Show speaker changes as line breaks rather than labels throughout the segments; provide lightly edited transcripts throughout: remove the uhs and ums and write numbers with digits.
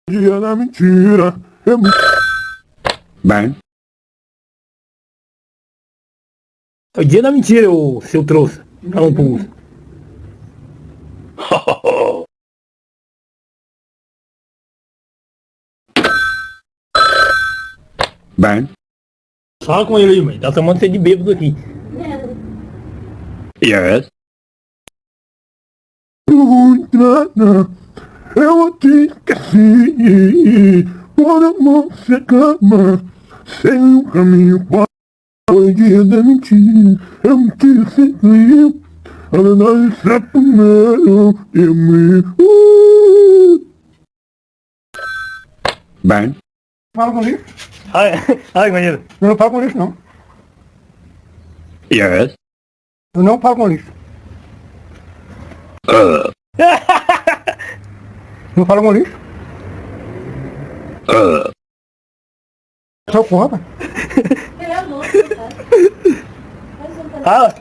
Dia da mentira é muito... Bem.
É o dia da mentira, ô seu trouxa. Falando pro urso.
Bem.
Fala com ele aí, mãe. Tá chamando você de bêbado aqui.
Yes. Eu te esqueci. Por amor se clama. Sem um caminho para o dia da mentira. Eu me esqueci. A verdade é primeiro. Eu me... Bem.
Fala com lixo.
Ai, maneiro.
Eu não falo com lixo, não.
Yes.
Eu não falo com lixo. Não falo com lixo. Só conta.
Fala.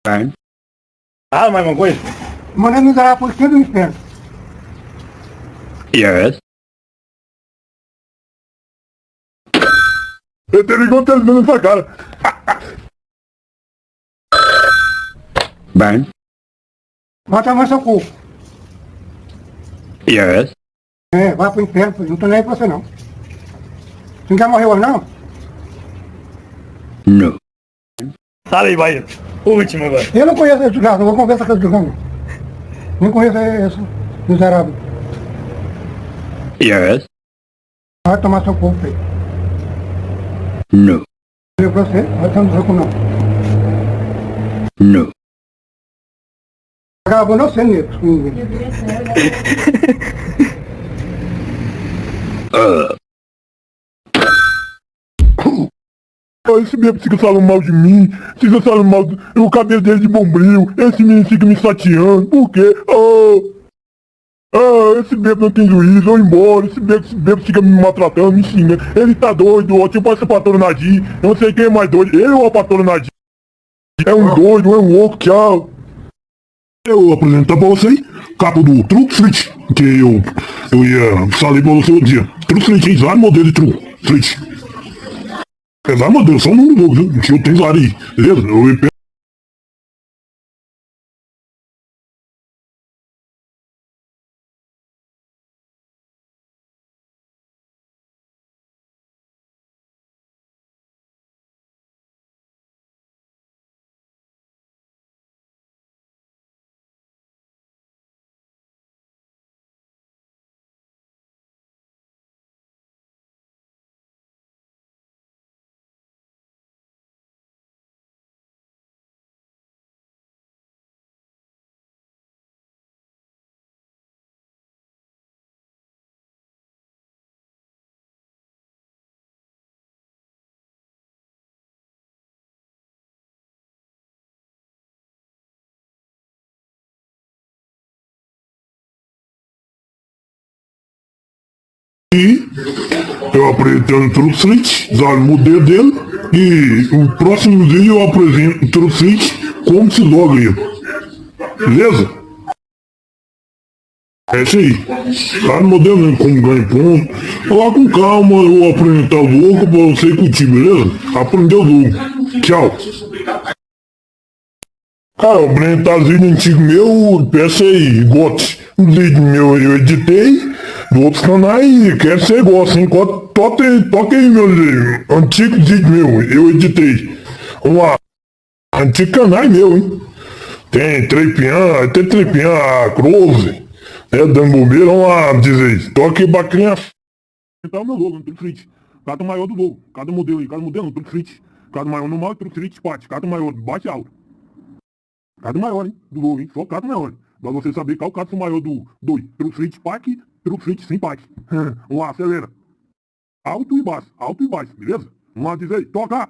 Bem.
Fala mais uma coisa.
Mandei me enganar por cima do inferno.
Yes. Eu te ligou na sua cara. Bem.
Vai tomar seu cu.
Yes.
É, vai pro inferno, filho. Não tô nem aí pra você, não. Você não quer morrer hoje, não?
No.
Fala aí, vai. Último agora.
Eu não conheço esse desgraça, não vou conversar com esse desgraça. Nem conheço esse miserável.
Yes.
Vai tomar seu cu, filho.
No.
Eu pra você, vai tomar seu cu, não.
No.
Acabou não sendo negro.
Esse mesmo fica falando mal de mim, fica falando mal do o cabelo dele de bombril, esse menino fica me sateando, por quê? Esse bebo não tem juízo, vou embora, esse bebo fica me maltratando, me xingando, ele tá doido, ó, tipo essa patroa Nadir, eu não sei quem é mais doido, ele ou a patroa Nadir? É um doido, é um louco, tchau. Eu vou apresentar pra vocês, capo do Truck Street, que eu ia falei pra você outro dia. Truck Street, tem vários modelos de Truck Street. É vários modelos, só um número novo, viu? Que eu tenho vários aí, beleza? Eu eu apresentando o Truck Street, já o modelo dele, e o próximo vídeo eu apresento o Truck Street como se loga ele. Beleza? É isso aí. Cada modelo mesmo, como ganha ponto. Lá com calma eu vou apresentar o louco pra você curtir, beleza? Aprendeu o louco. Tchau. Cara, eu apresentar vídeo antigo meu, peça aí, gote. Um vídeo meu eu editei, do outros canais, quero que você goste, hein? Toque aí meu antigo vídeo meu, eu editei. Vamos lá. Antigo canal meu, hein? Tem Trepinha, Close, dando bobeira, vamos lá, dizer, toque pra criança. Então é o meu logo, no Truck Street. Cada maior do logo, cada modelo aí, cada modelo no Truck Street. Cada maior normal, Truck Street, parte, cada maior, bate alto. Cada maior, hein, do logo, hein, só cada maior. Pra você saber qual o cada maior do Truck Street Park, Truck Street sem parque. Vamos lá, acelera. Alto e baixo, beleza? Vamos lá, dizer, toca!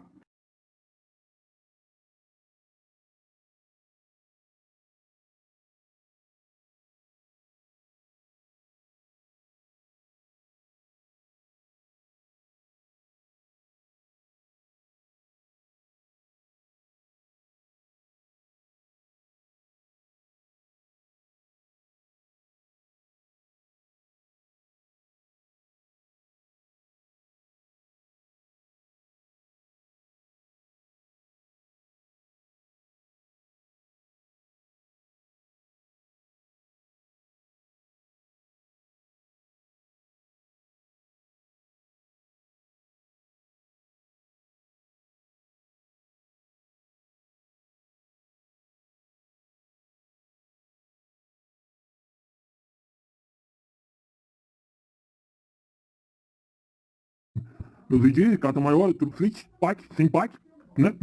Meus vídeos de carta maior, tudo free, pack, sem pack, né?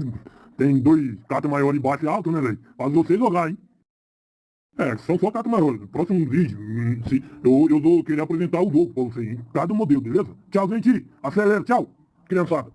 Tem 2 cartas maiores baixo e alto, né, velho? Faz você jogar, hein? São só cartas maiores. Próximo vídeo, eu vou querer apresentar o jogo pra você, hein? Cada modelo, beleza? Tchau, gente. Acelera, tchau, criançada.